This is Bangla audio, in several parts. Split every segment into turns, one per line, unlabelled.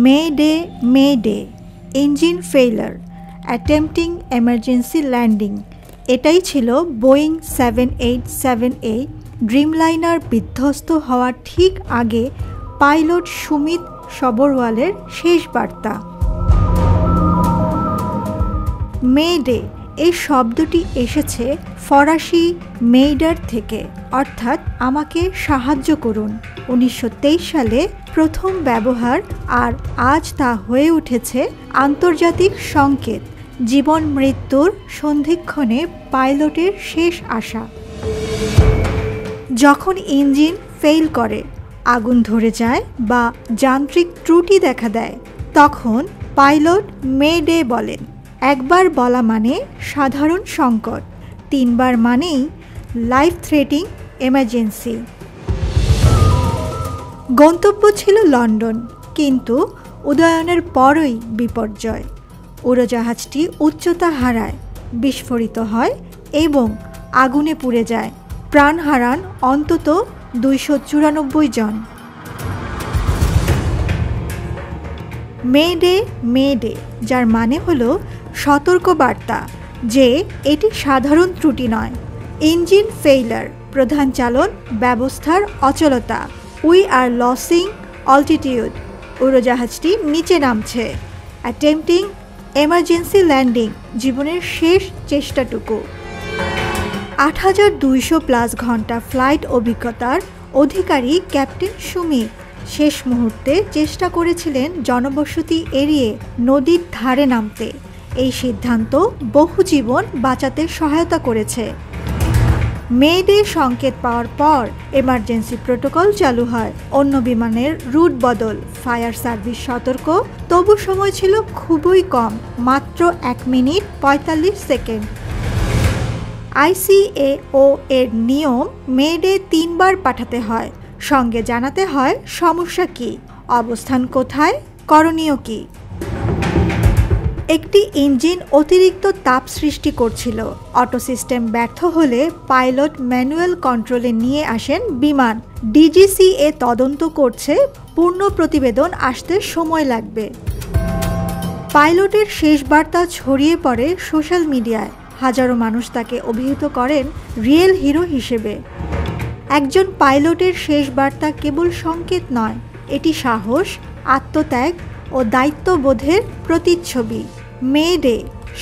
মেডে মেডে, engine failure, attempting emergency landing. এটাই ছিল বোয়িং 7878 ড্রিমলাইনার বিধ্বস্ত হওয়ার ঠিক আগে পাইলট সুমিত সবরওয়ালের শেষ বার্তা। মেডে এই শব্দটি এসেছে ফরাসি মেইডার থেকে, অর্থাৎ আমাকে সাহায্য করুন। 1923 সালে প্রথম ব্যবহার, আর আজ তা হয়ে উঠেছে আন্তর্জাতিক সংকেত, জীবন মৃত্যুর সন্ধিক্ষণে পাইলটের শেষ আশা। যখন ইঞ্জিন ফেল করে, আগুন ধরে যায় বা যান্ত্রিক ত্রুটি দেখা দেয়, তখন পাইলট মেডে বলেন। একবার বলা মানে সাধারণ সংকট, তিনবার মানেই লাইফ থ্রেটিং এমার্জেন্সি। গন্তব্য ছিল লন্ডন, কিন্তু উদয়নের পরই বিপর্যয়। উড়োজাহাজটি উচ্চতা হারায়, বিস্ফোরিত হয় এবং আগুনে পুড়ে যায়। প্রাণ হারান অন্তত 294 জন। মেডে মেডে, যার মানে হলো সতর্কবার্তা যে এটি সাধারণ ত্রুটি নয়। ইঞ্জিন ফেইলার, প্রধান চালন ব্যবস্থার অচলতা। উই আর লসিং অল্টিটিউড, উড়োজাহাজটি নিচে নামছে। অ্যাটেম্পটিং এমার্জেন্সি ল্যান্ডিং, জীবনের শেষ চেষ্টাটুকু। 8200+ ঘন্টা ফ্লাইট অভিজ্ঞতার অধিকারী ক্যাপ্টেন সুমিত শেষ মুহূর্তে চেষ্টা করেছিলেন জনবসতি এড়িয়ে নদীর ধারে নামতে। এই সিদ্ধান্ত বহু জীবন বাঁচাতে সহায়তা করেছে। মেডে সংকেত পাওয়ার পর এমার্জেন্সি প্রোটোকল চালু হয়। অন্য বিমানের রুট বদল, ফায়ার সার্ভিস সতর্ক, তবু সময় ছিল খুবই কম, মাত্র 1 মিনিট 45 সেকেন্ড। ICAO এর নিয়ম, মেডে 3 বার পাঠাতে হয়, সঙ্গে জানাতে হয় সমস্যা কী, অবস্থান কোথায়, করণীয় কী। একটি ইঞ্জিন অতিরিক্ত তাপ সৃষ্টি করছিল। অটো সিস্টেম ব্যর্থ হলে পাইলট ম্যানুয়াল কন্ট্রোলে নিয়ে আসেন বিমান। DGCA তদন্ত করছে, পূর্ণ প্রতিবেদন আসতে সময় লাগবে। পাইলটের শেষ বার্তা ছড়িয়ে পড়ে সোশ্যাল মিডিয়ায়। হাজারো মানুষ তাকে অভিহিত করেন রিয়েল হিরো হিসেবে। একজন পাইলটের শেষ বার্তা কেবল সংকেত নয়, এটি সাহস, আত্মত্যাগ ও দায়িত্ববোধের প্রতিচ্ছবি। মেডে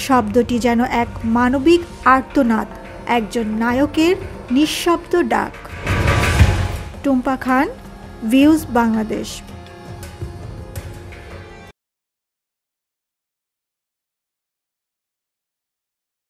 শব্দটি যেন এক মানবিক আর্তনাদ, একজন নায়কের নিঃশব্দ ডাক। টুম্পা খান, ভিউজ বাংলাদেশ।